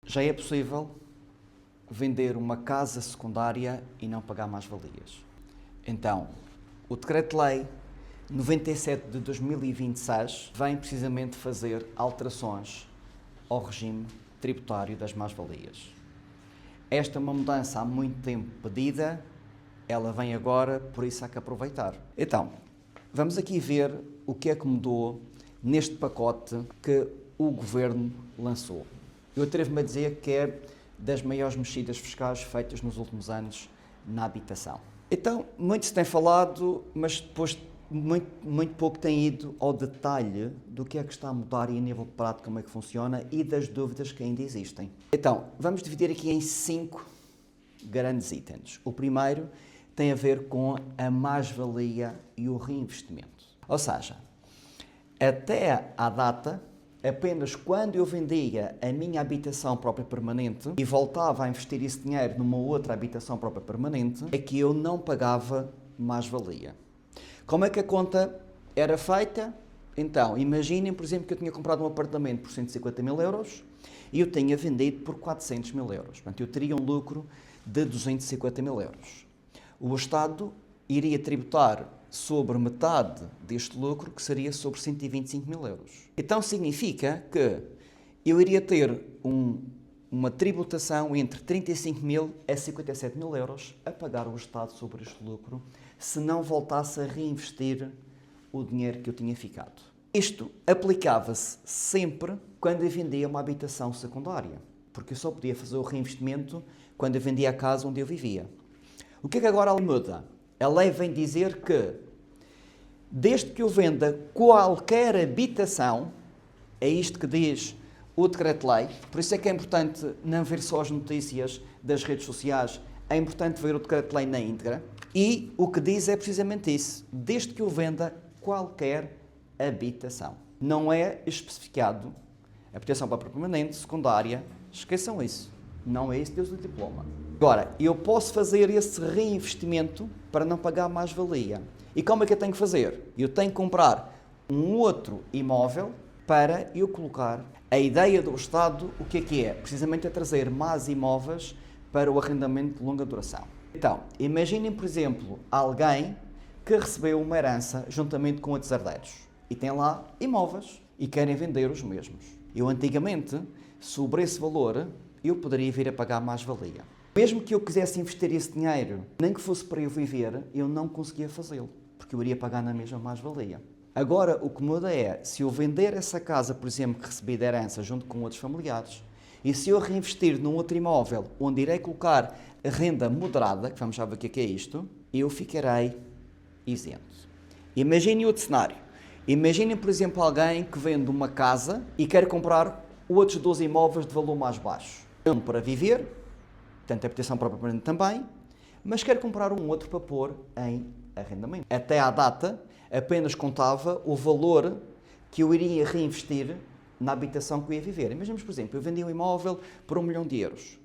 Já é possível vender uma casa secundária e não pagar mais-valias. Então, o Decreto-Lei 97 de 2026 vem precisamente fazer alterações ao regime tributário das mais-valias. Esta é uma mudança há muito tempo pedida, ela vem agora, por isso há que aproveitar. Então, vamos aqui ver o que é que mudou neste pacote que o Governo lançou. Eu atrevo-me a dizer que é das maiores mexidas fiscais feitas nos últimos anos na habitação. Então, muito se tem falado, mas depois muito pouco tem ido ao detalhe do que é que está a mudar e a nível prático como é que funciona e das dúvidas que ainda existem. Então, vamos dividir aqui em 5 grandes itens. O primeiro tem a ver com a mais-valia e o reinvestimento. Ou seja, até à data, apenas quando eu vendia a minha habitação própria permanente e voltava a investir esse dinheiro numa outra habitação própria permanente, é que eu não pagava mais-valia. Como é que a conta era feita? Então, imaginem, por exemplo, que eu tinha comprado um apartamento por 150 mil euros e eu tinha vendido por 400 mil euros. Portanto, eu teria um lucro de 250 mil euros. O Estado iria tributar sobre metade deste lucro, que seria sobre 125 mil euros. Então significa que eu iria ter uma tributação entre 35 mil a 57 mil euros a pagar ao Estado sobre este lucro, se não voltasse a reinvestir o dinheiro que eu tinha ficado. Isto aplicava-se sempre quando eu vendia uma habitação secundária, porque eu só podia fazer o reinvestimento quando eu vendia a casa onde eu vivia. O que é que agora a lei muda? A lei vem dizer que, desde que eu venda qualquer habitação, é isto que diz o Decreto-Lei, por isso é que é importante não ver só as notícias das redes sociais, é importante ver o Decreto-Lei na íntegra, e o que diz é precisamente isso, desde que eu venda qualquer habitação. Não é especificado habitação própria permanente, secundária, esqueçam isso, não é isso que diz o diploma. Agora, eu posso fazer esse reinvestimento para não pagar mais-valia. E como é que eu tenho que fazer? Eu tenho que comprar um outro imóvel para eu colocar. A ideia do Estado, o que é? Precisamente é trazer mais imóveis para o arrendamento de longa duração. Então, imaginem, por exemplo, alguém que recebeu uma herança juntamente com outros herdeiros e tem lá imóveis e querem vender os mesmos. Eu antigamente, sobre esse valor, eu poderia vir a pagar mais-valia. Mesmo que eu quisesse investir esse dinheiro, nem que fosse para eu viver, eu não conseguia fazê-lo, porque eu iria pagar na mesma mais-valia. Agora, o que muda é, se eu vender essa casa, por exemplo, que recebi de herança junto com outros familiares, e se eu reinvestir num outro imóvel, onde irei colocar a renda moderada, que vamos já ver o que é isto, eu ficarei isento. Imaginem outro cenário. Imaginem, por exemplo, alguém que vende uma casa e quer comprar outros 12 imóveis de valor mais baixo. Um para viver, portanto, a habitação própria permanente também, mas quer comprar um outro para pôr em arrendamento. Até à data, apenas contava o valor que eu iria reinvestir na habitação que eu ia viver. Imaginemos, por exemplo, eu vendi um imóvel por 1 milhão de euros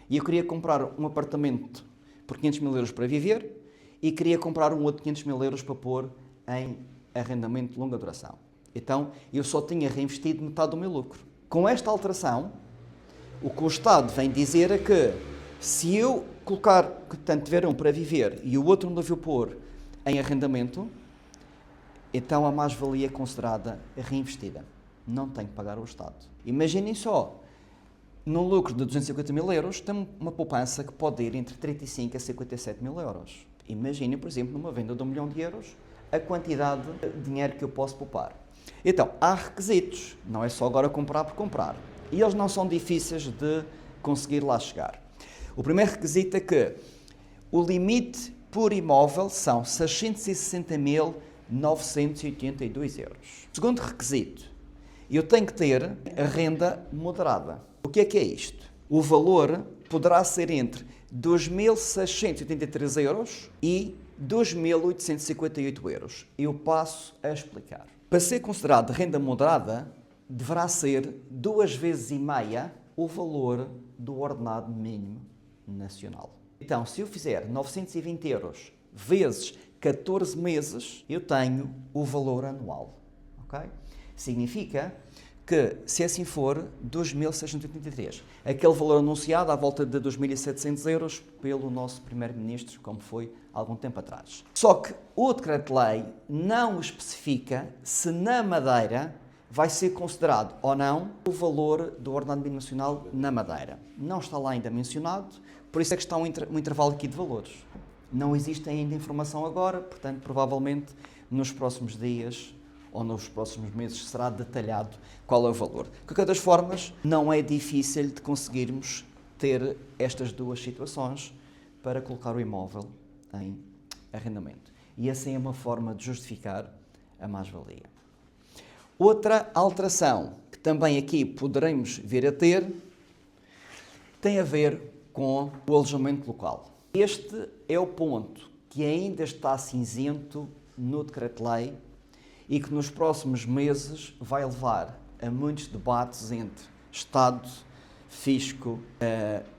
e eu queria comprar um apartamento por 500 mil euros para viver e queria comprar um outro 500 mil euros para pôr em arrendamento de longa duração. Então, eu só tinha reinvestido metade do meu lucro. Com esta alteração, o que o Estado vem dizer é que se eu colocar, portanto, tiver um para viver e o outro onde eu vou pôr em arrendamento, então a mais-valia é considerada reinvestida. Não tenho que pagar ao Estado. Imaginem só, num lucro de 250 mil euros, tem uma poupança que pode ir entre 35 a 57 mil euros. Imaginem, por exemplo, numa venda de 1 milhão de euros, a quantidade de dinheiro que eu posso poupar. Então, há requisitos, não é só agora comprar por comprar. E eles não são difíceis de conseguir lá chegar. O primeiro requisito é que o limite por imóvel são 660.982 euros. Segundo requisito, eu tenho que ter a renda moderada. O que é isto? O valor poderá ser entre 2.683 euros e 2.858 euros. Eu passo a explicar. Para ser considerado renda moderada, deverá ser 2,5 vezes o valor do ordenado mínimo nacional. Então, se eu fizer 920 euros vezes 14 meses, eu tenho o valor anual. Okay? Significa que, se assim for, 2.683. Aquele valor anunciado à volta de 2.700 euros pelo nosso Primeiro-Ministro, como foi há algum tempo atrás. Só que o Decreto-Lei não especifica se na Madeira vai ser considerado ou não o valor do ordenado mínimo nacional na Madeira. Não está lá ainda mencionado, por isso é que está um intervalo aqui de valores. Não existe ainda informação agora, portanto, provavelmente nos próximos dias ou nos próximos meses será detalhado qual é o valor. De qualquer das formas, não é difícil de conseguirmos ter estas duas situações para colocar o imóvel em arrendamento. E assim é uma forma de justificar a mais-valia. Outra alteração que também aqui poderemos vir a ter tem a ver com o alojamento local. Este é o ponto que ainda está cinzento no Decreto-Lei e que nos próximos meses vai levar a muitos debates entre Estado, Fisco,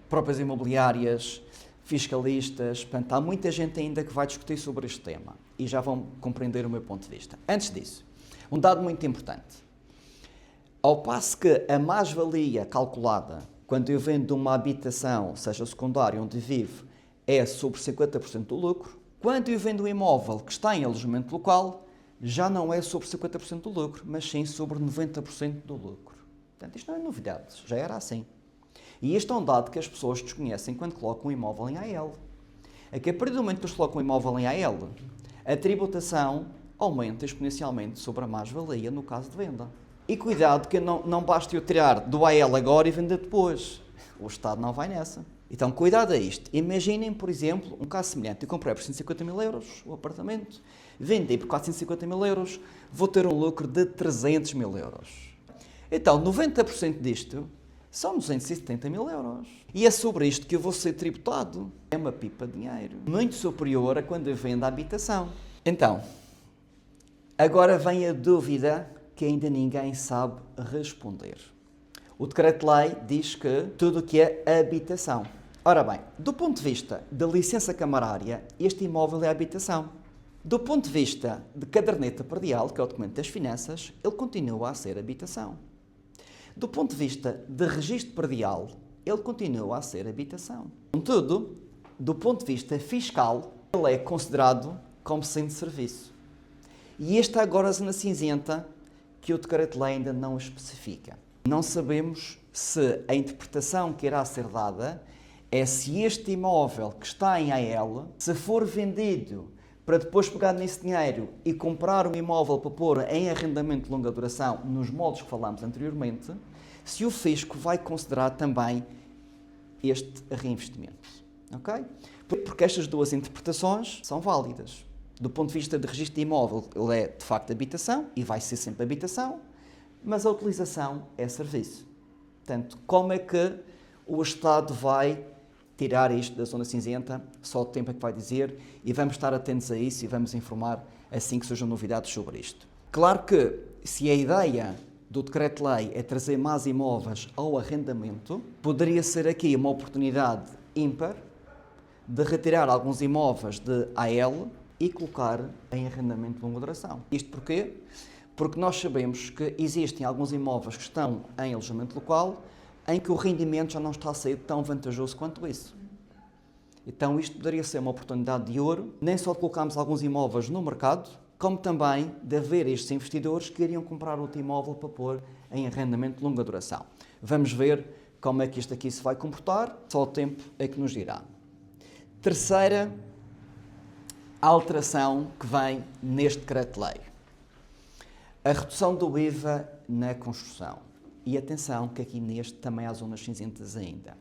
próprias imobiliárias, fiscalistas. Portanto, há muita gente ainda que vai discutir sobre este tema e já vão compreender o meu ponto de vista. Antes disso, um dado muito importante. Ao passo que a mais-valia calculada quando eu vendo uma habitação, seja secundária, onde vivo, é sobre 50% do lucro, quando eu vendo um imóvel que está em alojamento local, já não é sobre 50% do lucro, mas sim sobre 90% do lucro. Portanto, isto não é novidade, já era assim. E este é um dado que as pessoas desconhecem quando colocam um imóvel em AL. É que a partir do momento que eles colocam um imóvel em AL, a tributação aumenta exponencialmente sobre a mais-valia no caso de venda. E cuidado que não basta eu tirar do AL agora e vender depois. O Estado não vai nessa. Então, cuidado a isto. Imaginem, por exemplo, um caso semelhante. Eu comprei por 150 mil euros o apartamento, vendi por 450 mil euros, vou ter um lucro de 300 mil euros. Então, 90% disto são 270 mil euros. E é sobre isto que eu vou ser tributado. É uma pipa de dinheiro. Muito superior a quando eu vendo a habitação. Então, agora vem a dúvida que ainda ninguém sabe responder. O Decreto-Lei diz que tudo o que é habitação. Ora bem, do ponto de vista da licença camarária, este imóvel é habitação. Do ponto de vista de caderneta predial, que é o documento das finanças, ele continua a ser habitação. Do ponto de vista de registro predial, ele continua a ser habitação. Contudo, do ponto de vista fiscal, ele é considerado como sendo de serviço. E esta é agora a zona cinzenta que o Decreto-Lei ainda não especifica. Não sabemos se a interpretação que irá ser dada é se este imóvel que está em AL, se for vendido para depois pegar nesse dinheiro e comprar um imóvel para pôr em arrendamento de longa duração, nos moldes que falámos anteriormente, se o Fisco vai considerar também este reinvestimento. Ok? Porque estas duas interpretações são válidas. Do ponto de vista de registro de imóvel, ele é de facto habitação e vai ser sempre habitação, mas a utilização é serviço. Portanto, como é que o Estado vai tirar isto da zona cinzenta? Só o tempo é que vai dizer e vamos estar atentos a isso e vamos informar assim que surjam novidades sobre isto. Claro que se a ideia do Decreto-Lei é trazer mais imóveis ao arrendamento, poderia ser aqui uma oportunidade ímpar de retirar alguns imóveis de AL e colocar em arrendamento de longa duração. Isto porquê? Porque nós sabemos que existem alguns imóveis que estão em alojamento local em que o rendimento já não está a ser tão vantajoso quanto isso. Então isto poderia ser uma oportunidade de ouro, nem só de colocarmos alguns imóveis no mercado, como também de haver estes investidores que iriam comprar outro imóvel para pôr em arrendamento de longa duração. Vamos ver como é que isto aqui se vai comportar, só o tempo é que nos dirá. Terceira alteração que vem neste Decreto-Lei. A redução do IVA na construção. E atenção que aqui neste também há zonas cinzentas ainda.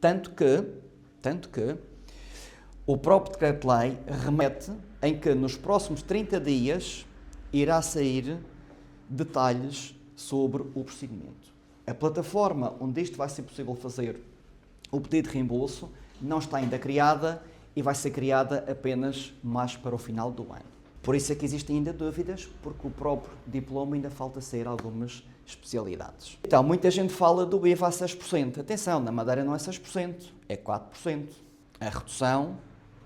Tanto que o próprio Decreto-Lei remete em que nos próximos 30 dias irá sair detalhes sobre o procedimento. A plataforma onde isto vai ser possível fazer o pedido de reembolso não está ainda criada e vai ser criada apenas mais para o final do ano. Por isso é que existem ainda dúvidas, porque o próprio diploma ainda falta sair algumas especialidades. Então, muita gente fala do IVA a 6%. Atenção, na Madeira não é 6%, é 4%. A redução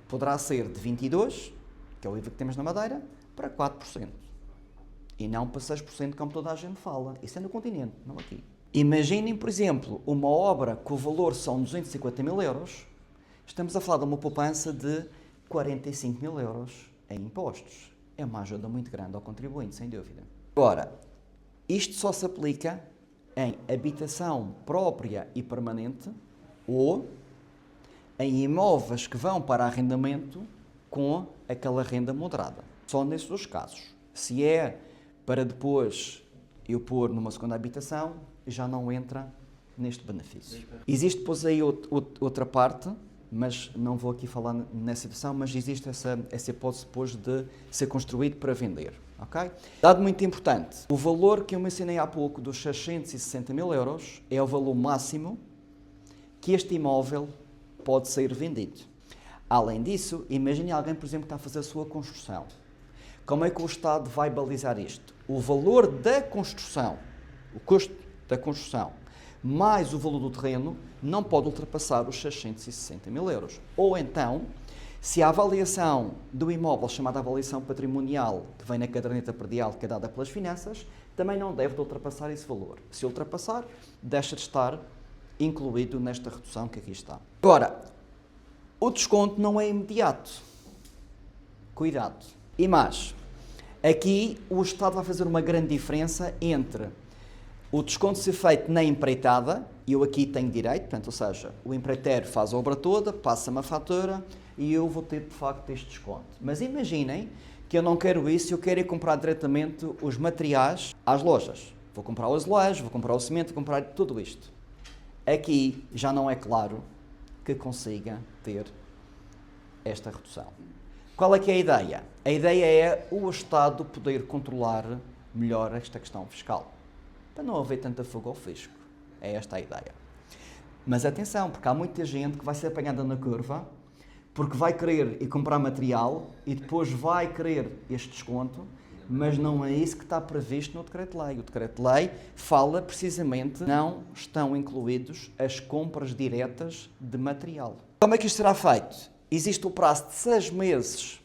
poderá ser de 22%, que é o IVA que temos na Madeira, para 4%. e não para 6% como toda a gente fala. Isso é no continente, não aqui. Imaginem, por exemplo, uma obra que o valor são 250 mil euros, estamos a falar de uma poupança de 45 mil euros em impostos. É uma ajuda muito grande ao contribuinte, sem dúvida. Agora, isto só se aplica em habitação própria e permanente ou em imóveis que vão para arrendamento com aquela renda moderada. Só nesses dois casos. Se é para depois eu pôr numa segunda habitação, já não entra neste benefício. Existe depois aí outra parte, mas não vou aqui falar nessa situação, mas existe essa hipótese depois de ser construído para vender. Okay? Dado muito importante, o valor que eu mencionei há pouco dos 660 mil euros é o valor máximo que este imóvel pode ser vendido. Além disso, imagine alguém, por exemplo, que está a fazer a sua construção. Como é que o Estado vai balizar isto? O valor da construção, o custo da construção, mais o valor do terreno, não pode ultrapassar os 660 mil euros. Ou então, se a avaliação do imóvel, chamada avaliação patrimonial, que vem na caderneta predial que é dada pelas finanças, também não deve ultrapassar esse valor. Se ultrapassar, deixa de estar incluído nesta redução que aqui está. Agora, o desconto não é imediato. Cuidado. E mais, aqui o Estado vai fazer uma grande diferença entre o desconto ser feito na empreitada, e eu aqui tenho direito, portanto, ou seja, o empreiteiro faz a obra toda, passa-me a fatura e eu vou ter de facto este desconto. Mas imaginem que eu não quero isso, eu quero ir comprar diretamente os materiais às lojas. Vou comprar o azulejo, vou comprar o cimento, vou comprar tudo isto. Aqui já não é claro que consiga ter esta redução. Qual é que é a ideia? A ideia é o Estado poder controlar melhor esta questão fiscal, para não haver tanta fuga ao fisco. É esta a ideia. Mas atenção, porque há muita gente que vai ser apanhada na curva, porque vai querer ir comprar material e depois vai querer este desconto, mas não é isso que está previsto no Decreto-Lei. O Decreto-Lei fala precisamente não estão incluídos as compras diretas de material. Como é que isto será feito? Existe o prazo de 6 meses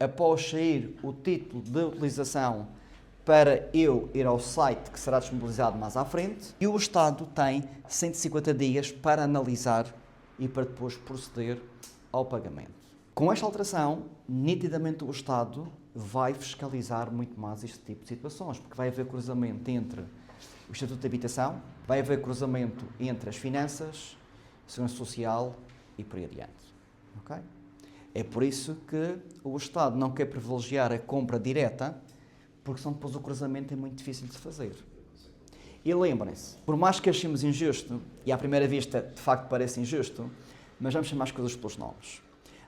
após sair o título de utilização para eu ir ao site que será disponibilizado mais à frente, e o Estado tem 150 dias para analisar e para depois proceder ao pagamento. Com esta alteração, nitidamente o Estado vai fiscalizar muito mais este tipo de situações, porque vai haver cruzamento entre o Estatuto de Habitação, vai haver cruzamento entre as finanças, a Segurança Social e por aí adiante. Okay? É por isso que o Estado não quer privilegiar a compra direta, porque senão depois o cruzamento é muito difícil de se fazer. E lembrem-se, por mais que achemos injusto, e à primeira vista de facto parece injusto, mas vamos chamar as coisas pelos nomes.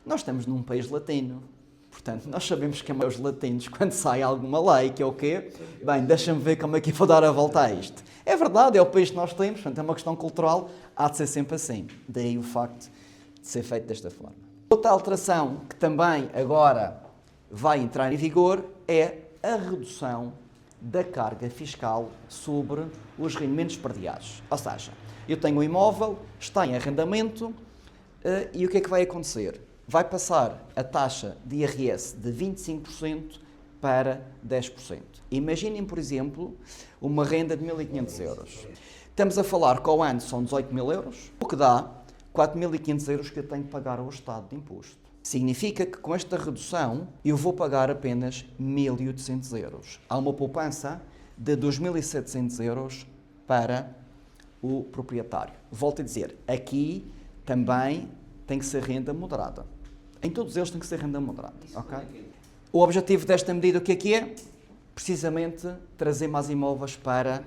Nós estamos num país latino, portanto nós sabemos que é os latinos quando sai alguma lei, que é o quê? Bem, deixa-me ver como é que eu vou dar a volta a isto. É verdade, é o país que nós temos, portanto é uma questão cultural, há de ser sempre assim. Daí o facto de ser feito desta forma. Outra alteração que também agora vai entrar em vigor é a redução da carga fiscal sobre os rendimentos prediais. Ou seja, eu tenho um imóvel, está em arrendamento e o que é que vai acontecer? Vai passar a taxa de IRS de 25% para 10%. Imaginem, por exemplo, uma renda de 1.500 euros. Estamos a falar que ao ano são 18 mil euros, o que dá 4.500 euros que eu tenho que pagar ao Estado de imposto. Significa que com esta redução eu vou pagar apenas 1.800 euros. Há uma poupança de 2.700 euros para o proprietário. Volto a dizer, aqui também tem que ser renda moderada. Em todos eles tem que ser renda moderada. Okay? O objetivo desta medida o que é? Precisamente trazer mais imóveis para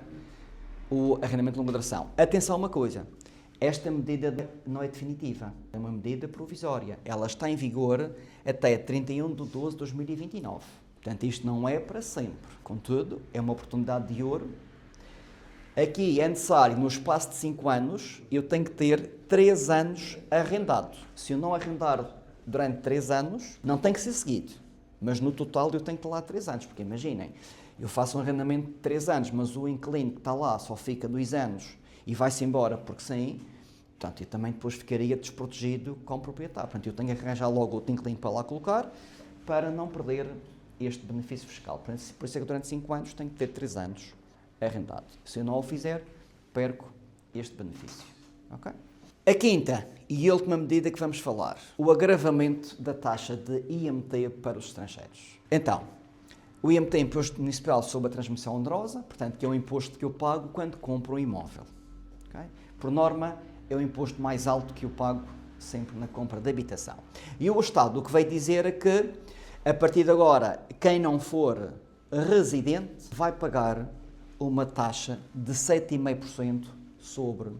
o arrendamento de longa duração. Atenção a uma coisa. Esta medida não é definitiva, é uma medida provisória. Ela está em vigor até 31 de 12 de 2029. Portanto, isto não é para sempre. Contudo, é uma oportunidade de ouro. Aqui é necessário, no espaço de 5 anos, eu tenho que ter 3 anos arrendado. Se eu não arrendar durante 3 anos, não tem que ser seguido. Mas no total eu tenho que ter lá 3 anos. Porque imaginem, eu faço um arrendamento de 3 anos, mas o inquilino que está lá só fica 2 anos e vai-se embora porque sim, portanto, eu também depois ficaria desprotegido como proprietário. Portanto, eu tenho que arranjar logo outro inquilino para lá colocar, para não perder este benefício fiscal. Por isso é que durante 5 anos tenho que ter 3 anos arrendado. Se eu não o fizer, perco este benefício. Okay? A quinta e última medida que vamos falar, o agravamento da taxa de IMT para os estrangeiros. Então, o IMT é Imposto Municipal sobre a Transmissão Onerosa, portanto, que é o imposto que eu pago quando compro um imóvel. Okay? Por norma, é o imposto mais alto que eu pago sempre na compra de habitação. E o Estado o que veio dizer é que, a partir de agora, quem não for residente vai pagar uma taxa de 7,5% sobre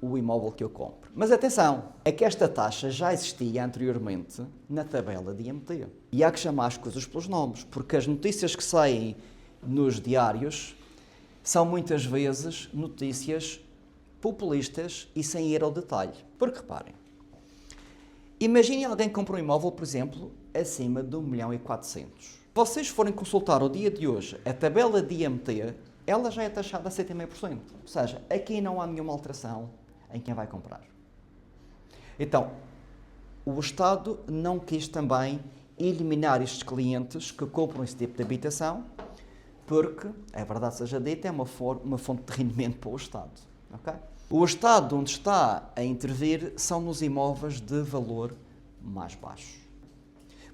o imóvel que eu compro. Mas atenção, é que esta taxa já existia anteriormente na tabela de IMT. E há que chamar as coisas pelos nomes, porque as notícias que saem nos diários são muitas vezes notícias populistas e sem ir ao detalhe. Porque reparem, imaginem alguém que compra um imóvel, por exemplo, acima de 1.400.000. Vocês forem consultar ao dia de hoje a tabela de IMT, ela já é taxada a 7,5%. Ou seja, aqui não há nenhuma alteração em quem vai comprar. Então, o Estado não quis também eliminar estes clientes que compram esse tipo de habitação, porque, a verdade seja dita, é uma fonte de rendimento para o Estado. Okay? O Estado onde está a intervir são nos imóveis de valor mais baixo.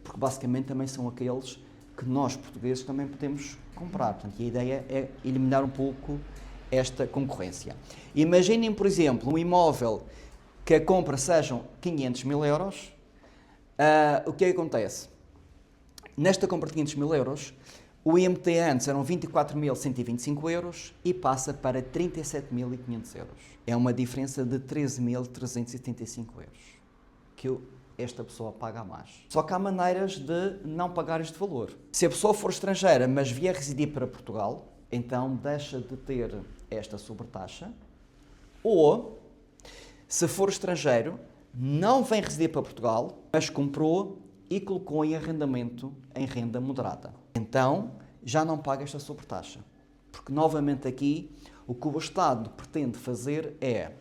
Porque basicamente também são aqueles que nós, portugueses, também podemos comprar. Portanto, a ideia é eliminar um pouco esta concorrência. Imaginem, por exemplo, um imóvel que a compra sejam 500.000 euros. O que é que acontece? Nesta compra de 500.000 euros, o IMT antes eram 24.125 euros e passa para 37.500 euros. É uma diferença de 13.375 euros que esta pessoa paga a mais. Só que há maneiras de não pagar este valor. Se a pessoa for estrangeira, mas vier residir para Portugal, então deixa de ter esta sobretaxa. Ou, se for estrangeiro, não vem residir para Portugal, mas comprou e colocou em arrendamento em renda moderada. Então, já não paga esta sobretaxa. Porque, novamente aqui, o que o Estado pretende fazer é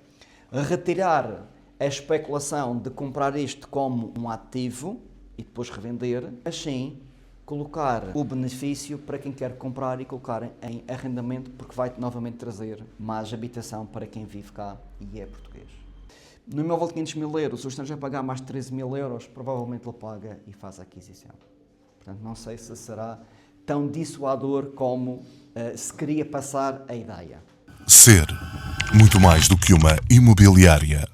retirar a especulação de comprar isto como um ativo e depois revender, assim colocar o benefício para quem quer comprar e colocar em arrendamento, porque vai novamente trazer mais habitação para quem vive cá e é português. No imóvel de 500.000 euros, o estrangeiro pagar mais de 13.000 euros, provavelmente ele paga e faz a aquisição. Portanto, não sei se será tão dissuador como se queria passar a ideia. Ser muito mais do que uma imobiliária.